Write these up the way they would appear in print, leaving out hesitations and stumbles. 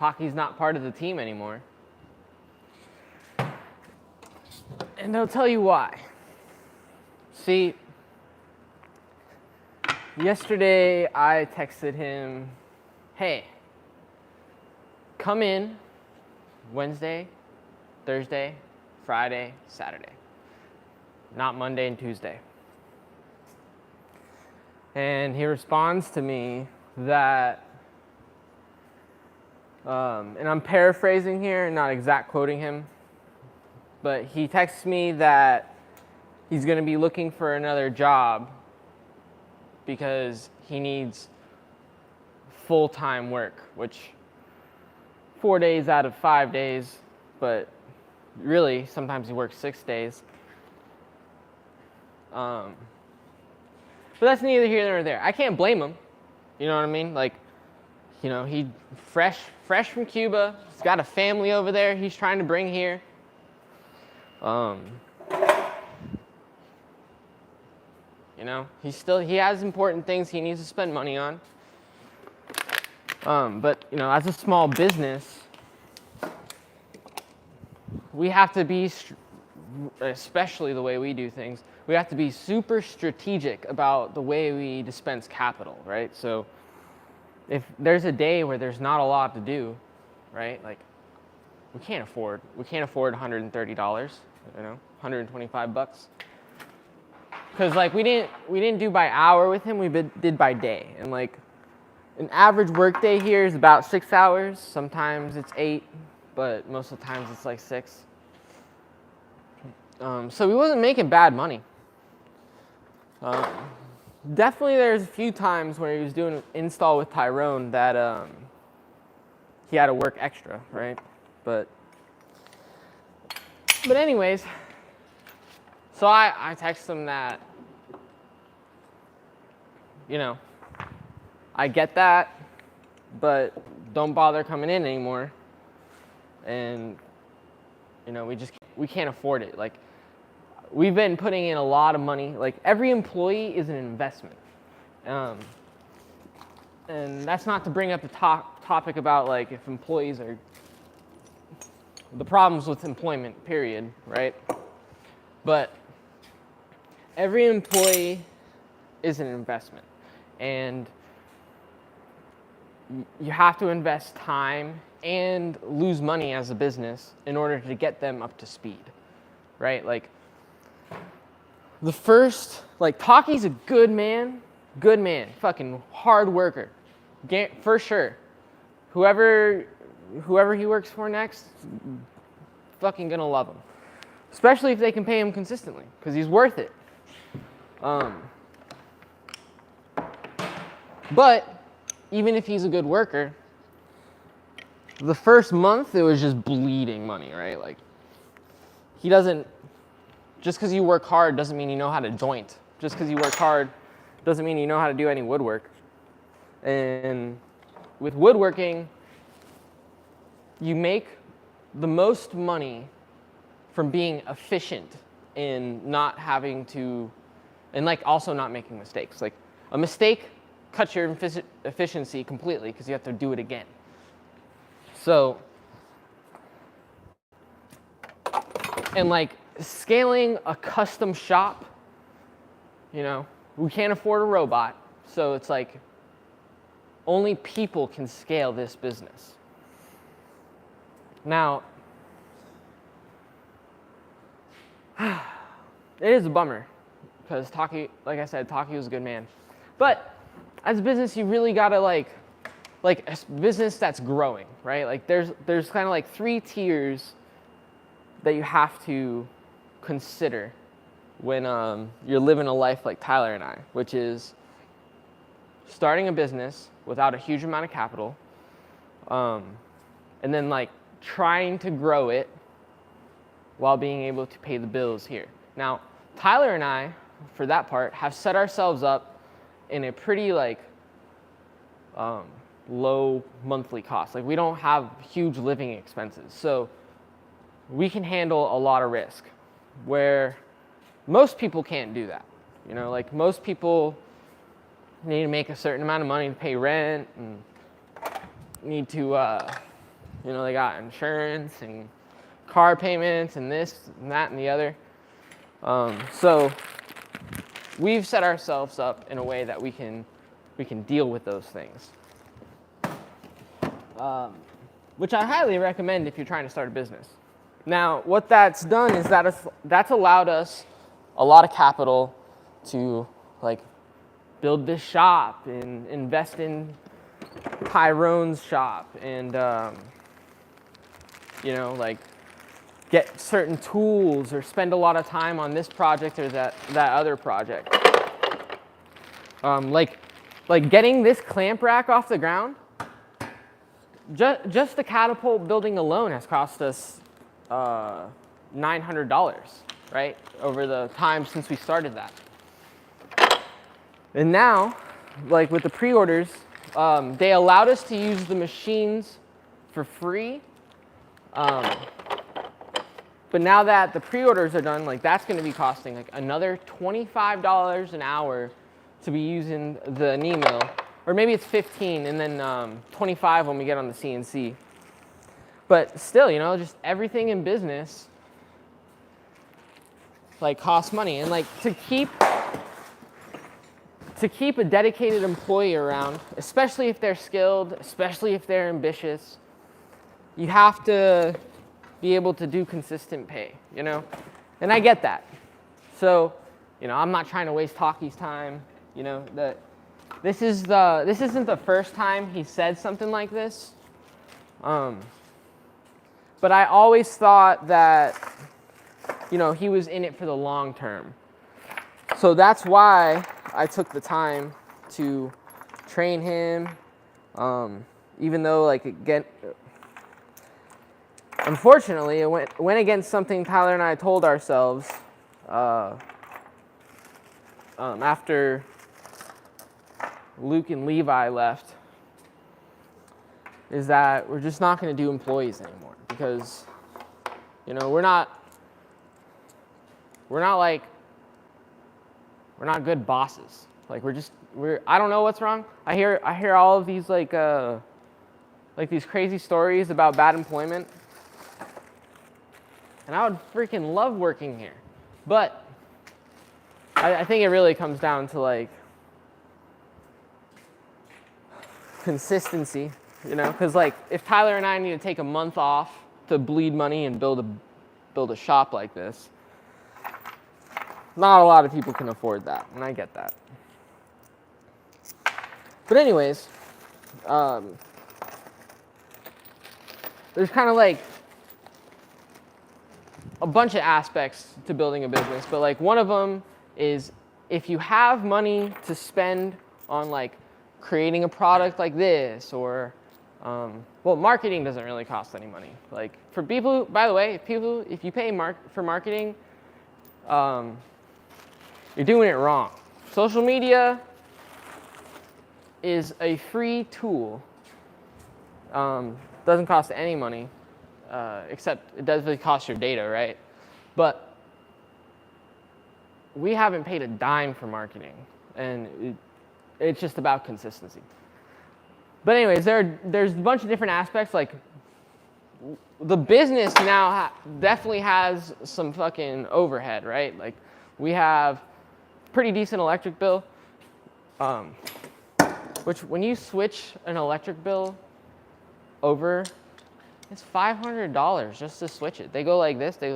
Taki's not part of the team anymore. And they'll tell you why. See, yesterday I texted him, hey, come in Wednesday, Thursday, Friday, Saturday. Not Monday and Tuesday. And he responds to me that, and I'm paraphrasing here, not exact quoting him, but he texts me that he's going to be looking for another job because he needs full-time work, which 4 days out of 5 days, but really sometimes he works 6 days. But that's neither here nor there. I can't blame him. You know what I mean? Like, you know, he fresh from Cuba. He's got a family over there he's trying to bring here. You know, he has important things he needs to spend money on. But, you know, as a small business, we have to be, especially the way we do things, we have to be super strategic about the way we dispense capital, right? So if there's a day where there's not a lot to do, right? Like, we can't afford $130, you know, $125. Because like we didn't do by hour with him, we did by day. And like an average work day here is about 6 hours. Sometimes it's 8, but most of the times it's like 6. So he wasn't making bad money. Definitely there's a few times where he was doing an install with Tyrone that he had to work extra, right? But anyways, so I text him that, you know, I get that, but don't bother coming in anymore. And, you know, we can't afford it. Like, we've been putting in a lot of money. Like, every employee is an investment. And that's not to bring up the topic about, like, if employees are the problems with employment, period, right? But every employee is an investment. And you have to invest time and lose money as a business in order to get them up to speed, right? Like, the first, like, Taki's a good man, fucking hard worker, for sure. Whoever he works for next, fucking gonna love him. Especially if they can pay him consistently, because he's worth it. But even if he's a good worker, the first month it was just bleeding money, right? Like, he doesn't, just because you work hard doesn't mean you know how to joint. Just because you work hard doesn't mean you know how to do any woodwork. And with woodworking, you make the most money from being efficient in not having to, and like also not making mistakes. Like, a mistake cuts your efficiency completely because you have to do it again. So, and like scaling a custom shop, you know, we can't afford a robot, so it's like only people can scale this business. Now, it is a bummer because Taki, like I said, Taki was a good man. But as a business, you really gotta like a business that's growing, right? Like there's kind of like 3 tiers that you have to consider when you're living a life like Tyler and I, which is starting a business without a huge amount of capital, and then like trying to grow it while being able to pay the bills here. Now, Tyler and I, for that part, have set ourselves up in a pretty like low monthly cost. Like, we don't have huge living expenses, so we can handle a lot of risk, where most people can't do that. You know, like most people need to make a certain amount of money to pay rent and need to You know, they got insurance and car payments and this and that and the other. So we've set ourselves up in a way that we can deal with those things, which I highly recommend if you're trying to start a business. Now, what that's done is that's allowed us a lot of capital to like build this shop and invest in Tyrone's shop and you know, like get certain tools or spend a lot of time on this project or that other project. Like getting this clamp rack off the ground, just the catapult building alone has cost us $900, right? Over the time since we started that. And now, like with the pre-orders, they allowed us to use the machines for free. But now that the pre-orders are done, like that's going to be costing like another $25 an hour to be using the knee mill, or maybe it's 15 and then 25 when we get on the CNC. But still, you know, just everything in business like costs money, and like to keep a dedicated employee around, especially if they're skilled, especially if they're ambitious, you have to be able to do consistent pay, you know? And I get that. So, you know, I'm not trying to waste Taki's time, you know, this isn't the first time he said something like this. But I always thought that, you know, he was in it for the long term. So that's why I took the time to train him, even though, like, again, unfortunately, it went against something Tyler and I told ourselves after Luke and Levi left, is that we're just not going to do employees anymore because, you know, we're not good bosses. Like I don't know what's wrong. I hear all of these like these crazy stories about bad employment. And I would freaking love working here. But I think it really comes down to like consistency, you know, because like if Tyler and I need to take a month off to bleed money and build a shop like this, not a lot of people can afford that, and I get that. But anyways, there's kind of like a bunch of aspects to building a business, but like one of them is if you have money to spend on like creating a product like this, or well, marketing doesn't really cost any money. Like for people, by the way, if you pay for marketing, you're doing it wrong. Social media is a free tool. Doesn't cost any money, except it does really cost your data, right? But we haven't paid a dime for marketing, and it's just about consistency. But anyways, there's a bunch of different aspects. Like the business now definitely has some fucking overhead, right? Like we have pretty decent electric bill, which when you switch an electric bill over, it's $500 just to switch it. They go like this, they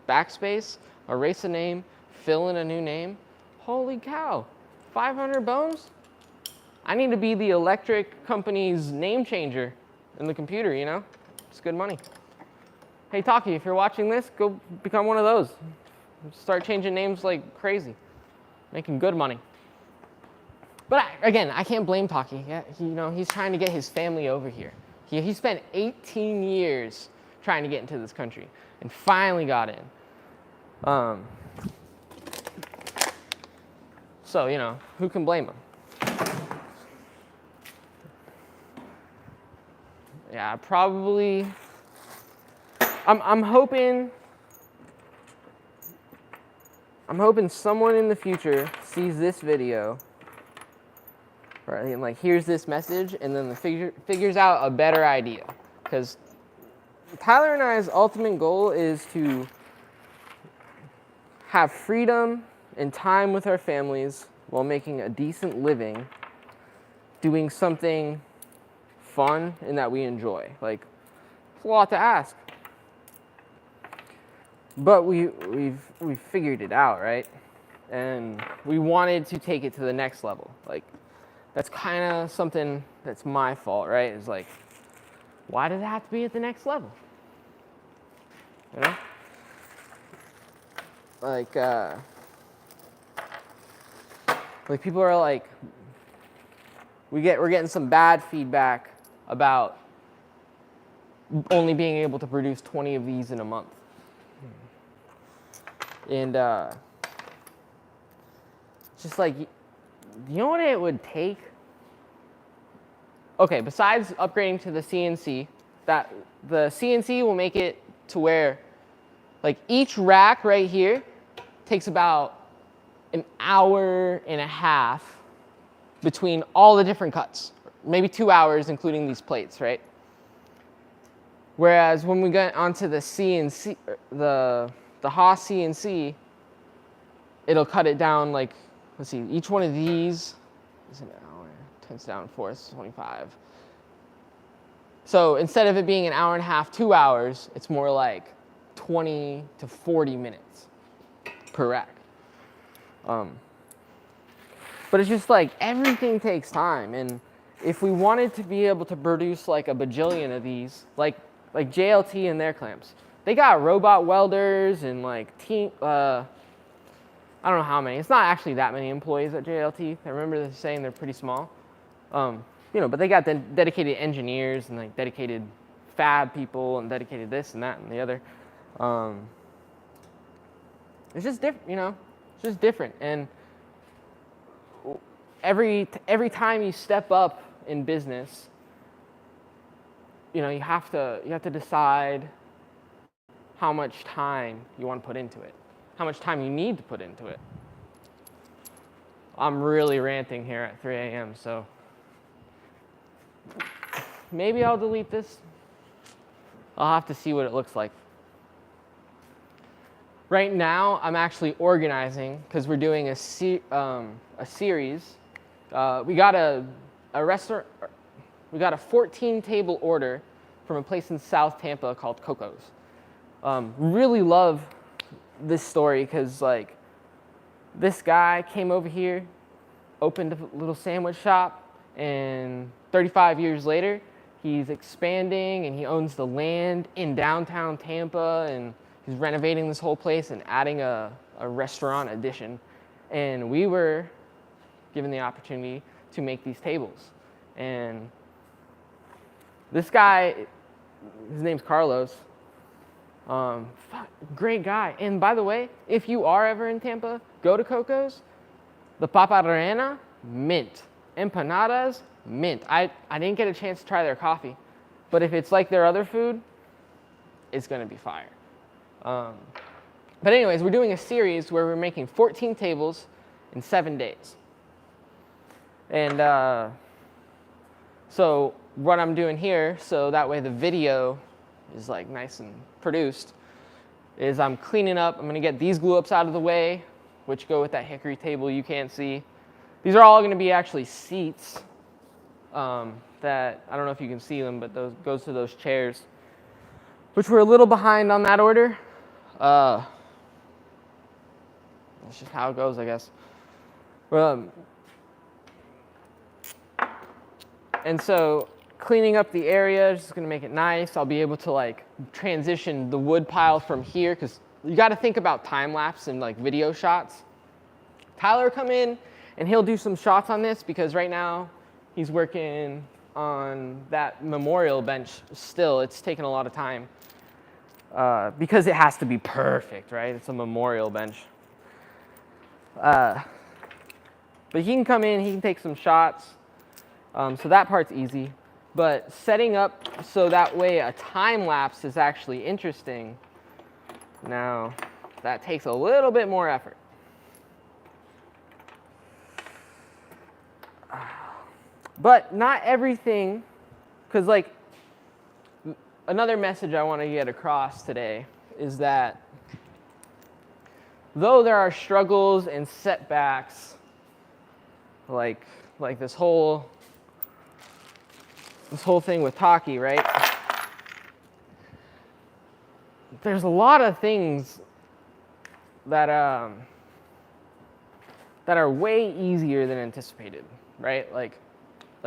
backspace, erase a name, fill in a new name. Holy cow, 500 bones? I need to be the electric company's name changer in the computer, you know? It's good money. Hey Taki, if you're watching this, go become one of those. Start changing names like crazy. Making good money. But again, I can't blame Taki. Yeah, he's trying to get his family over here. He spent 18 years trying to get into this country and finally got in. So, you know, who can blame him? Yeah, probably. I'm hoping someone in the future sees this video, right, and like hears this message, and then figures out a better idea. Because Tyler and I's ultimate goal is to have freedom and time with our families while making a decent living, doing something fun and that we enjoy. Like, it's a lot to ask. But we've figured it out, right? And we wanted to take it to the next level. Like, that's kind of something that's my fault, right? Is like, why does it have to be at the next level? You know? Like people are like, we're getting some bad feedback about only being able to produce 20 of these in a month. And just like, you know what it would take? Okay, besides upgrading to the CNC, that the CNC will make it to where, like, each rack right here takes about an hour and a half between all the different cuts, maybe 2 hours including these plates, right? Whereas when we get onto the CNC, the Haas CNC, it'll cut it down, like, let's see, each one of these is an hour, 10 down 4, it's 25. So instead of it being an hour and a half, 2 hours, it's more like 20 to 40 minutes per rack. But it's just like, everything takes time, and if we wanted to be able to produce like a bajillion of these, like JLT and their clamps, they got robot welders and like team, I don't know how many. It's not actually that many employees at JLT. I remember saying they're pretty small. You know, but they got dedicated engineers and like dedicated fab people and dedicated this and that and the other. It's just different, you know. It's just different, and every time you step up in business, you know, you have to decide how much time you want to put into it, how much time you need to put into it. I'm really ranting here at 3 a.m., so maybe I'll delete this. I'll have to see what it looks like. Right now, I'm actually organizing because we're doing a series. We got a restaurant. We got a 14-table order from a place in South Tampa called Coco's. Really love this story because, like, this guy came over here, opened a little sandwich shop, and 35 years later, he's expanding and he owns the land in downtown Tampa, and he's renovating this whole place and adding a restaurant addition. And we were given the opportunity to make these tables. And this guy, his name's Carlos. Great guy. And by the way, if you are ever in Tampa, go to Coco's. The paparrena, mint. Empanadas, mint. I didn't get a chance to try their coffee, but if it's like their other food, it's gonna be fire. But anyways, we're doing a series where we're making 14 tables in 7 days. And so what I'm doing here, so that way the video is like nice and produced, is I'm cleaning up. I'm gonna get these glue ups out of the way, which go with that hickory table you can't see. These are all gonna be actually seats that, I don't know if you can see them, but those goes to those chairs, which we're a little behind on that order. That's just how it goes, I guess. And so cleaning up the area is just gonna make it nice. I'll be able to like transition the wood pile from here, because you gotta think about time lapse and like video shots. Tyler come in and he'll do some shots on this, because right now he's working on that memorial bench still. It's taken a lot of time because it has to be perfect, right? It's a memorial bench. But he can come in, he can take some shots. So that part's easy. But setting up so that way a time lapse is actually interesting, now that takes a little bit more effort. But not everything, because like another message I want to get across today is that though there are struggles and setbacks, like this whole thing with Taki, right? There's a lot of things that are way easier than anticipated, right? Like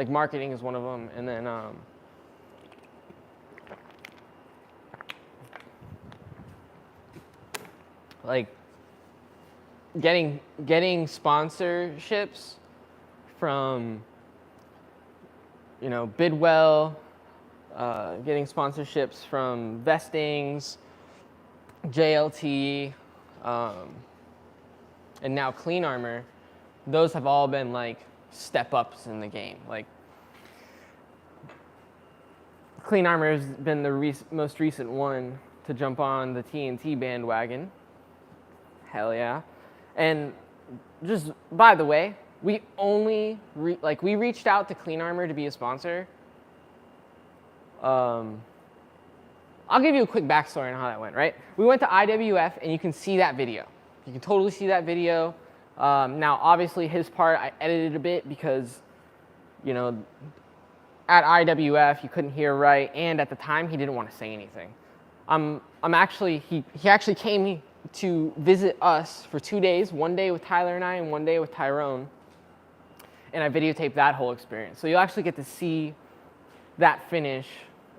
marketing is one of them, and then like getting sponsorships from, you know, Bidwell, getting sponsorships from Vestings, JLT, and now Clean Armor. Those have all been like step ups in the game. Like Clean Armor has been the most recent one to jump on the TNT bandwagon. Hell yeah. And just by the way, we only we reached out to Clean Armor to be a sponsor. I'll give you a quick backstory on how that went, right? We went to IWF, and you can see that video. You can totally see that video. Now, obviously, his part, I edited a bit because, you know, at IWF, you couldn't hear right, and at the time, he didn't want to say anything. He actually came to visit us for 2 days, one day with Tyler and I, and one day with Tyrone, and I videotaped that whole experience. So you'll actually get to see that finish.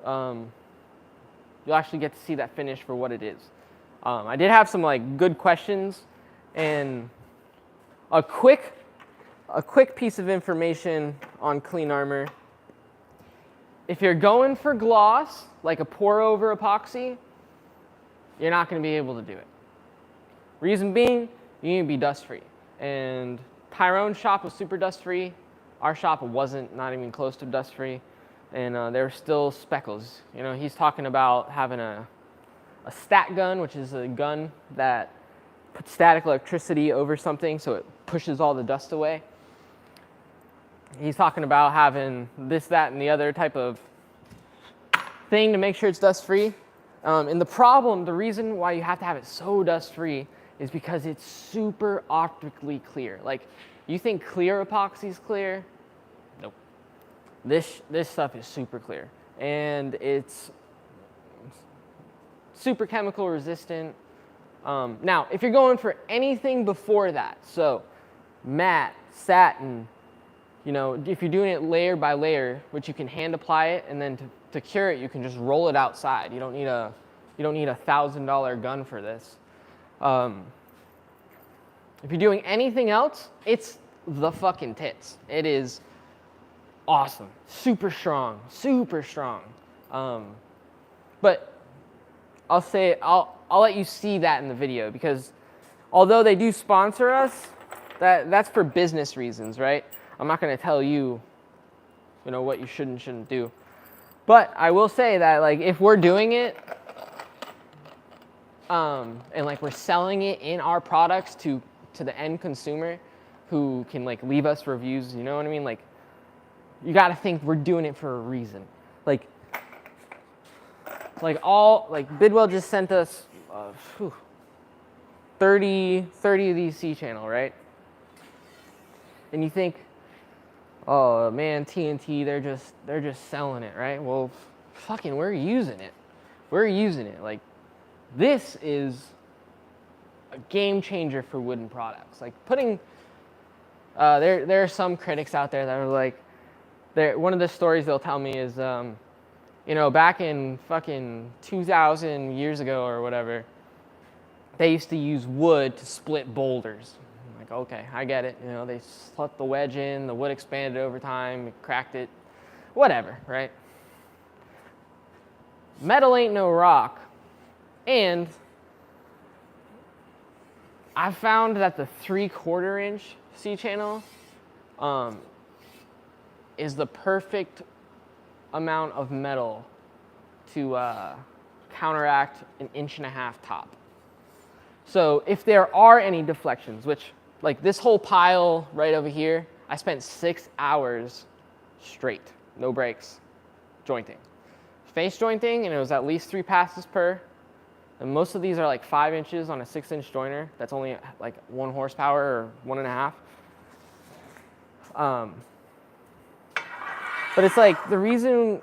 You'll actually get to see that finish for what it is. I did have some like good questions, and a quick piece of information on Clean Armor. If you're going for gloss, like a pour over epoxy, you're not going to be able to do it. Reason being, you need to be dust free. And Tyrone's shop was super dust free. Our shop wasn't, not even close to dust free. And there were still speckles. You know, he's talking about having a stat gun, which is a gun that puts static electricity over something so it pushes all the dust away. He's talking about having this, that, and the other type of thing to make sure it's dust free. And the reason why you have to have it so dust free is because it's super optically clear. Like, you think clear epoxy is clear? Nope. This stuff is super clear, and it's super chemical resistant. Now, if you're going for anything before that, so matte, satin, you know, if you're doing it layer by layer, which you can hand apply it, and then to cure it, you can just roll it outside. You don't need a $1,000 gun for this. If you're doing anything else, it's the fucking tits. It is awesome, super strong, super strong. But I'll let you see that in the video, because although they do sponsor us, that's for business reasons, right? I'm not going to tell you, you know, what you should and shouldn't do. But I will say that, like, if we're doing it, and like we're selling it in our products to the end consumer, who can like leave us reviews, you know what I mean? Like, you got to think we're doing it for a reason. Like Bidwell just sent us 30 of these C-channel, right? And you think, oh man, TNT, they're just selling it, right? Well, fucking, we're using it. We're using it. Like, this is a game changer for wooden products. Like, putting, there are some critics out there that are like, one of the stories they'll tell me is, you know, back in fucking 2,000 years ago or whatever, they used to use wood to split boulders. I'm like, okay, I get it. You know, they slit the wedge in, the wood expanded over time, it cracked it, whatever, right? Metal ain't no rock. And I found that the 3/4 inch C-channel is the perfect amount of metal to counteract an 1.5 inch top. So if there are any deflections, which, like this whole pile right over here, I spent 6 hours straight, no breaks, jointing. face jointing, and it was at least 3 passes per. And most of these are like 5 inches on a 6-inch joiner. That's only like 1 horsepower or 1.5. But it's like the reason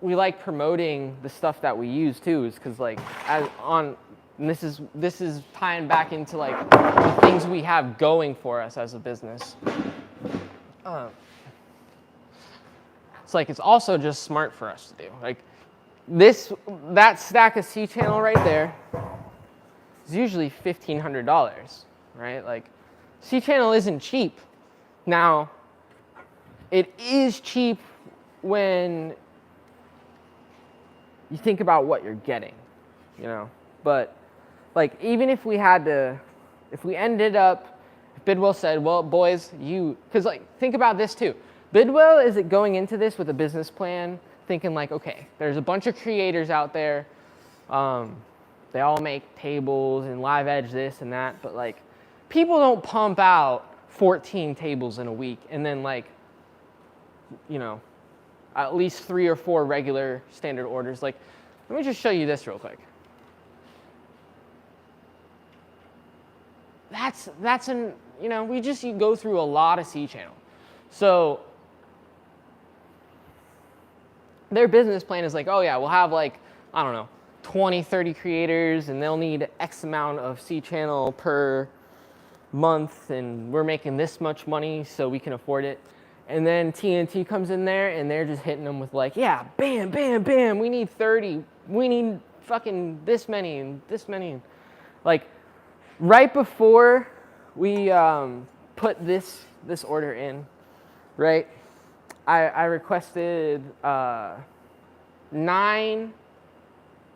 we like promoting the stuff that we use too is because like and this is tying back into like the things we have going for us as a business. It's like it's also just smart for us to do. Like that stack of C channel right there is usually $1,500, right? Like C channel isn't cheap. Now, it is cheap when you think about what you're getting, you know. But like even if we ended up, if Bidwell said, well, boys, because like think about this too. Bidwell is going into this with a business plan, thinking like, okay, there's a bunch of creators out there. They all make tables and live edge this and that, but like people don't pump out 14 tables in a week and then like, you know, at least 3 or 4 regular standard orders. Like, let me just show you this real quick. You go through a lot of C channel. So their business plan is like, oh yeah, we'll have like, I don't know, 20, 30 creators and they'll need X amount of C channel per month and we're making this much money so we can afford it. And then TNT comes in there and they're just hitting them with like, yeah, bam, bam, bam, we need 30, we need fucking this many and this many. Like right before we put this order in, right, I requested 9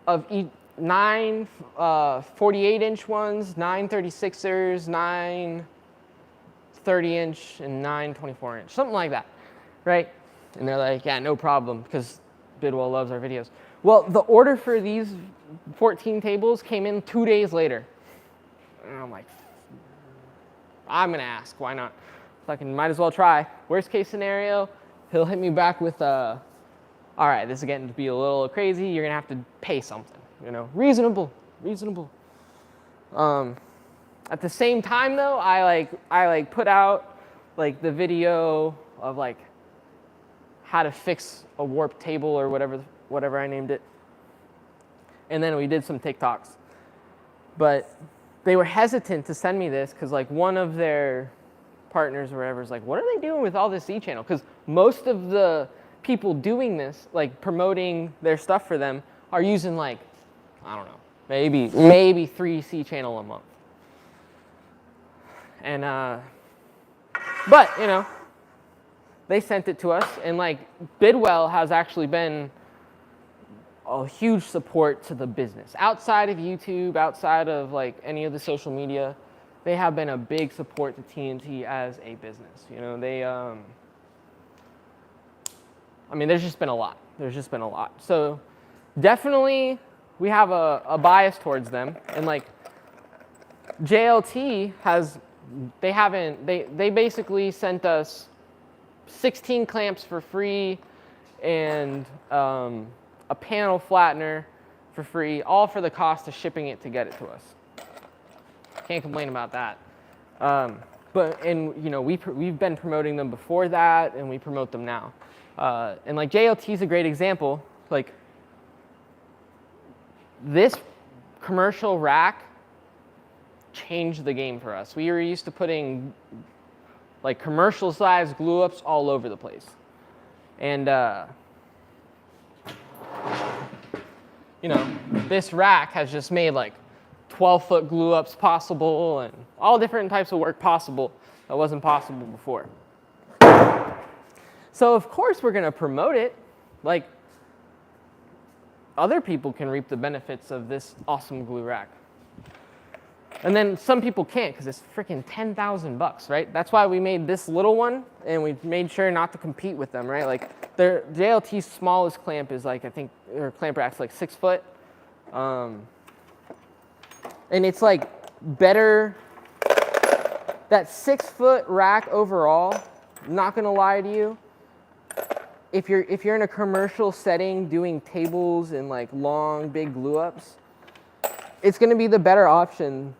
of each, 9 48-inch ones, 9 36ers, 9 30-inch, and 9 24-inch, something like that, right? And they're like, yeah, no problem, because Bidwell loves our videos. Well, the order for these 14 tables came in 2 days later. And I'm like, I'm going to ask, why not? Fucking might as well try. Worst case scenario, he'll hit me back with, all right, this is getting to be a little crazy. You're going to have to pay something, you know, reasonable. At the same time though, I put out like the video of like how to fix a warped table or whatever I named it. And then we did some TikToks. But they were hesitant to send me this because like one of their partners or whatever is like, what are they doing with all this C channel? Because most of the people doing this, like promoting their stuff for them, are using like, I don't know, maybe 3 C channel a month. And, but, you know, they sent it to us, and like Bidwell has actually been a huge support to the business. Outside of YouTube, outside of like any of the social media, they have been a big support to TNT as a business. You know, they, I mean, there's just been a lot. So definitely we have a bias towards them, and like JLT has, they basically sent us 16 clamps for free and a panel flattener for free, all for the cost of shipping it to get it to us. Can't complain about that. And you know, we've been promoting them before that, and we promote them now. And like JLT is a great example. Like this commercial rack changed the game for us. We were used to putting like commercial size glue ups all over the place. And you know, this rack has just made like 12-foot glue ups possible and all different types of work possible that wasn't possible before. So of course we're going to promote it. Like other people can reap the benefits of this awesome glue rack. And then some people can't because it's freaking $10,000, right? That's why we made this little one, and we made sure not to compete with them, right? Like their JLT's smallest clamp is like, I think their clamp rack's like 6 foot. And it's like better, that 6 foot rack overall, not gonna lie to you, if you're in a commercial setting doing tables and like long big glue ups, it's going to be the better option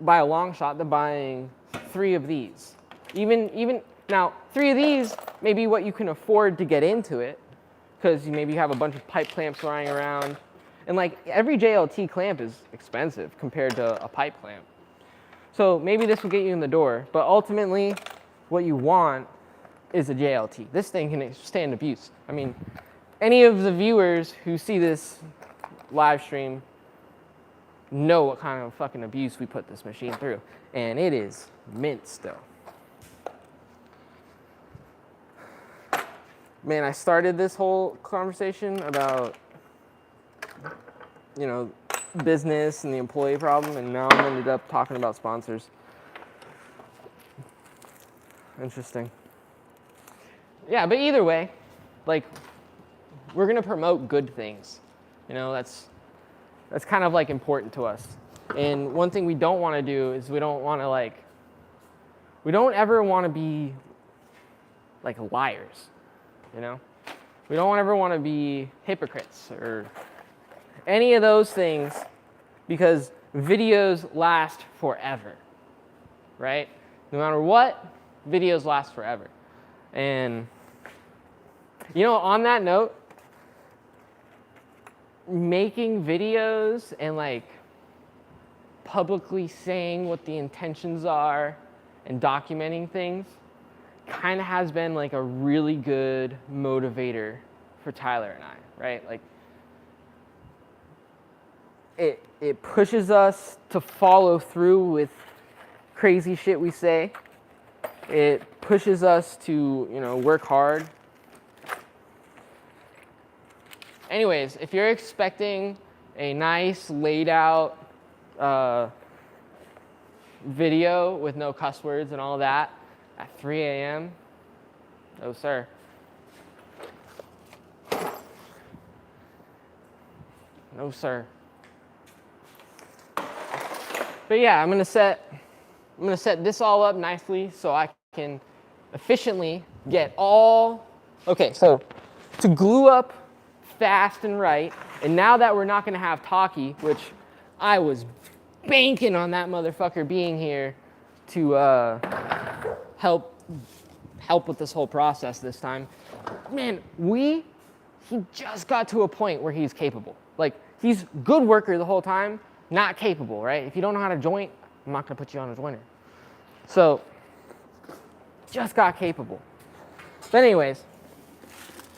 by a long shot than buying 3 of these. Even now, 3 of these may be what you can afford to get into it, because maybe you have a bunch of pipe clamps lying around, and like every JLT clamp is expensive compared to a pipe clamp. So maybe this will get you in the door, but ultimately, what you want is a JLT. This thing can stand abuse. I mean, any of the viewers who see this live stream know what kind of fucking abuse we put this machine through, and it is mint still. Man, I started this whole conversation about, you know, business and the employee problem, and now I'm ended up talking about sponsors. Interesting. Yeah, but either way, like, we're gonna promote good things. You know, that's kind of like important to us. And one thing we don't want to do is we don't ever want to be like liars. You know, we don't ever want to be hypocrites or any of those things, because videos last forever, right? No matter what, videos last forever. And, you know, on that note, making videos and like publicly saying what the intentions are and documenting things kind of has been like a really good motivator for Tyler and I, right? Like it pushes us to follow through with crazy shit we say. It pushes us to, you know, work hard. Anyways, if you're expecting a nice laid out video with no cuss words and all that at 3 a.m., no sir. No sir. But yeah, I'm gonna set this all up nicely so I can efficiently get all, okay, so to glue up fast and right, and now that we're not gonna have Taki, which I was banking on that motherfucker being here to help with this whole process this time. Man, he just got to a point where he's capable. Like, he's good worker the whole time, not capable, right? If you don't know how to joint, I'm not gonna put you on a joiner. So, just got capable. But anyways,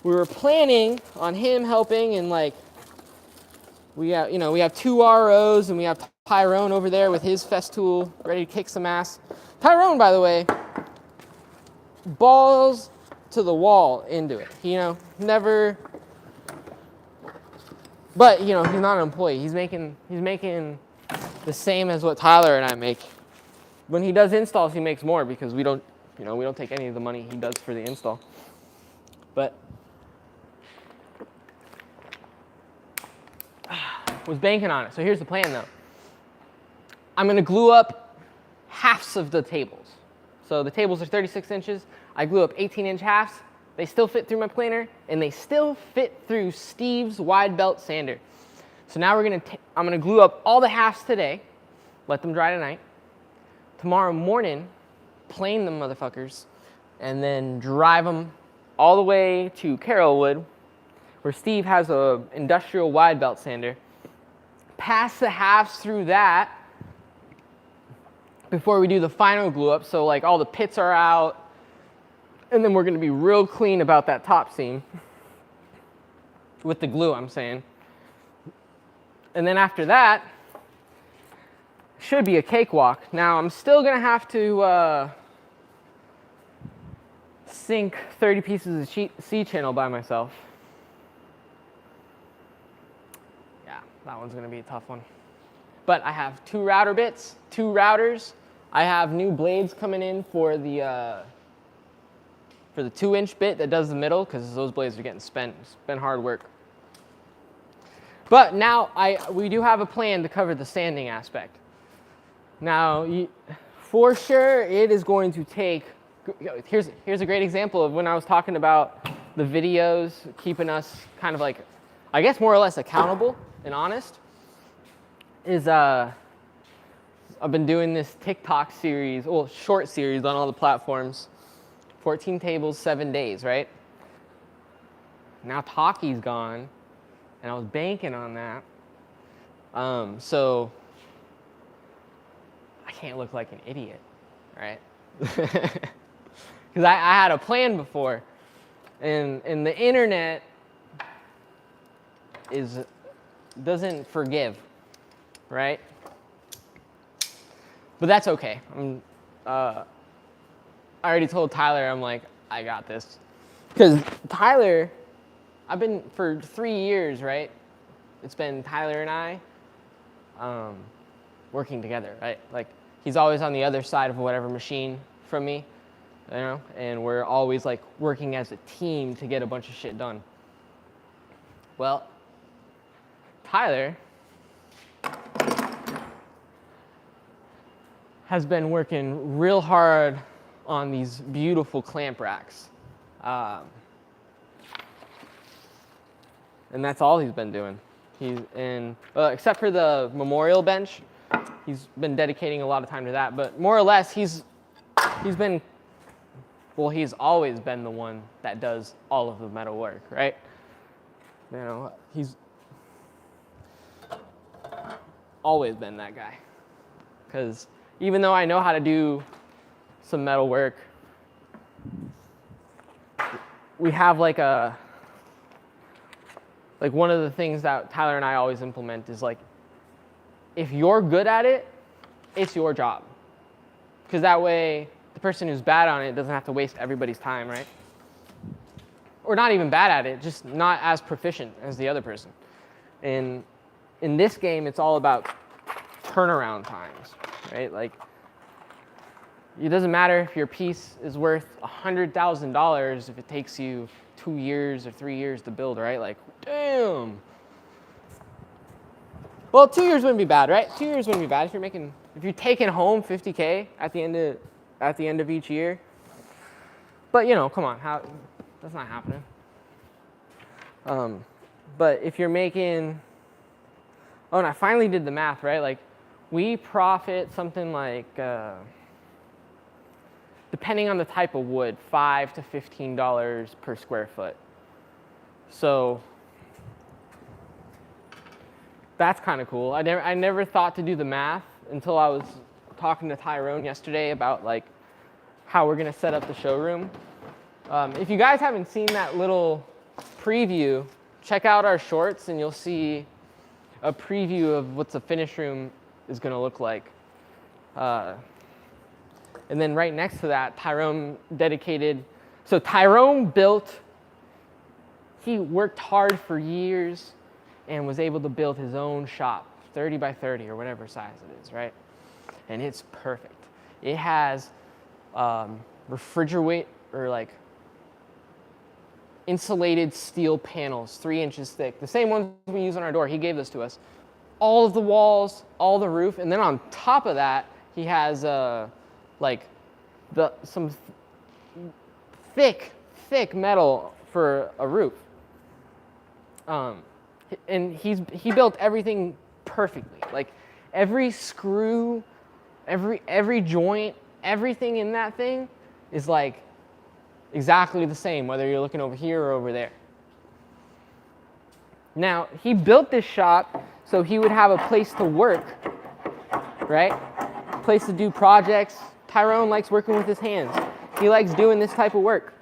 we were planning on him helping, and like, we have 2 ROs, and we have Tyrone over there with his Festool ready to kick some ass. Tyrone, by the way, balls to the wall into it. You know, never. But you know, he's not an employee. He's making the same as what Tyler and I make. When he does installs, he makes more because we don't take any of the money he does for the install. But was banking on it. So here's the plan, though. I'm going to glue up halves of the tables. So the tables are 36 inches. I glue up 18-inch halves. They still fit through my planer, and they still fit through Steve's wide belt sander. So now I'm going to glue up all the halves today, let them dry tonight. Tomorrow morning, plane them motherfuckers, and then drive them all the way to Carrollwood, where Steve has a industrial wide belt sander. Pass the halves through that before we do the final glue up, so like all the pits are out, and then we're going to be real clean about that top seam with the glue, I'm saying. And then after that, should be a cakewalk. Now I'm still going to have to sink 30 pieces of C-channel by myself. Yeah, that one's going to be a tough one. But I have 2 router bits, 2 routers. I have new blades coming in for the 2-inch bit that does the middle, because those blades are getting spent. It's been hard work. But now we do have a plan to cover the sanding aspect. Now, for sure, it is going to take. Here's a great example of when I was talking about the videos, keeping us kind of like, I guess more or less accountable and honest, is I've been doing this TikTok series, well, short series on all the platforms, 14 tables, 7 days, right? Now Taki's gone, and I was banking on that. So I can't look like an idiot, right? Because I had a plan before, and the internet doesn't forgive, right? But that's okay. I already told Tyler, I'm like, I got this. Because Tyler, I've been for 3 years, right? It's been Tyler and I working together, right? Like, he's always on the other side of whatever machine from me, you know? And we're always like working as a team to get a bunch of shit done. Well, Tyler has been working real hard on these beautiful clamp racks. And that's all he's been doing. Except for the memorial bench, he's been dedicating a lot of time to that. But more or less, he's always been the one that does all of the metal work, right? You know, he's always been that guy. Because even though I know how to do some metal work, we have like one of the things that Tyler and I always implement is like, if you're good at it, it's your job. Because that way, the person who's bad on it doesn't have to waste everybody's time, right? Or not even bad at it, just not as proficient as the other person. And in this game, it's all about turnaround times, right? Like, it doesn't matter if your piece is worth $100,000 if it takes you 2 years or 3 years to build, right? Like, damn. Well, 2 years wouldn't be bad, right? 2 years wouldn't be bad if you're taking home $50K at the end of each year. But you know, come on, that's not happening. But if you're making, and I finally did the math, right? Like, we profit something like, depending on the type of wood, $5 to $15 per square foot. So that's kind of cool. I never thought to do the math until I was talking to Tyrone yesterday about like how we're gonna set up the showroom. If you guys haven't seen that little preview, check out our shorts and you'll see a preview of what the finish room is gonna look like. And then right next to that, Tyrone dedicated. So Tyrone he worked hard for years and was able to build his own shop, 30 by 30 or whatever size it is, right? And it's perfect. It has refrigerate or like insulated steel panels, 3 inches thick. The same ones we use on our door, he gave this to us. All of the walls, all the roof, and then on top of that, he has some thick metal for a roof. And he built everything perfectly. Like every screw, every joint, everything in that thing is like exactly the same, whether you're looking over here or over there. Now, he built this shop so he would have a place to work, right? A place to do projects. Tyrone likes working with his hands. He likes doing this type of work.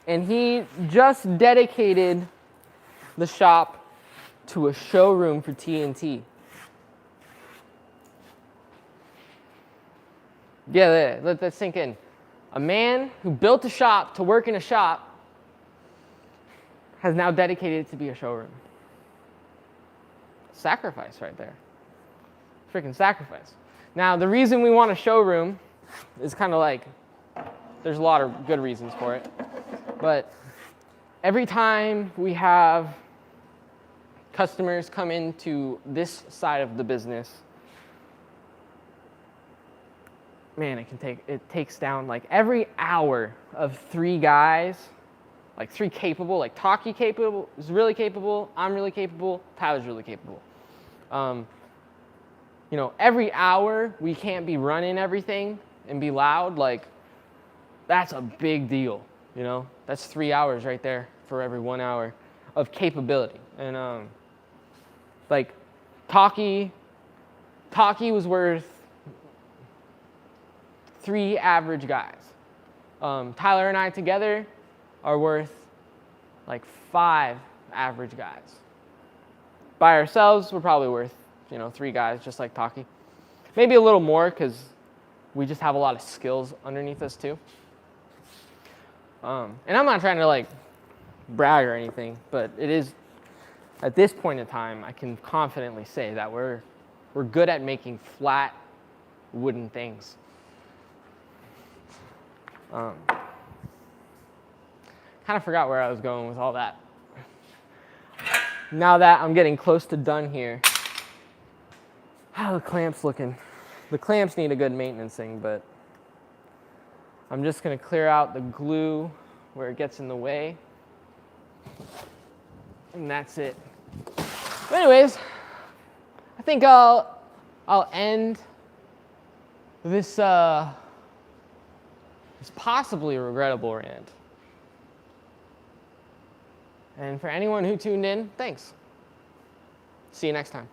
And he just dedicated the shop to a showroom for TNT. Yeah, let that sink in. A man who built a shop to work in a shop has now dedicated it to be a showroom. Sacrifice right there. Freaking sacrifice. Now, the reason we want a showroom is kind of like, there's a lot of good reasons for it. But every time we have customers come into this side of the business, man, it takes down like every hour of 3 guys, like 3 capable, like Taki capable is really capable, I'm really capable, Tyler's really capable. You know, every hour we can't be running everything and be loud, like that's a big deal, you know? That's 3 hours right there for every 1 hour of capability. And like Taki was worth 3 average guys. Tyler and I together are worth like 5 average guys. By ourselves, we're probably worth, you know, 3 guys, just like Taki. Maybe a little more because we just have a lot of skills underneath us too. And I'm not trying to like brag or anything, but it is, at this point in time, I can confidently say that we're good at making flat wooden things. Kind of forgot where I was going with all that. Now that I'm getting close to done here, how are the clamps looking? The clamps need a good maintenancing, but I'm just going to clear out the glue where it gets in the way. And that's it. But anyways, I think I'll end this this possibly regrettable rant. And for anyone who tuned in, thanks. See you next time.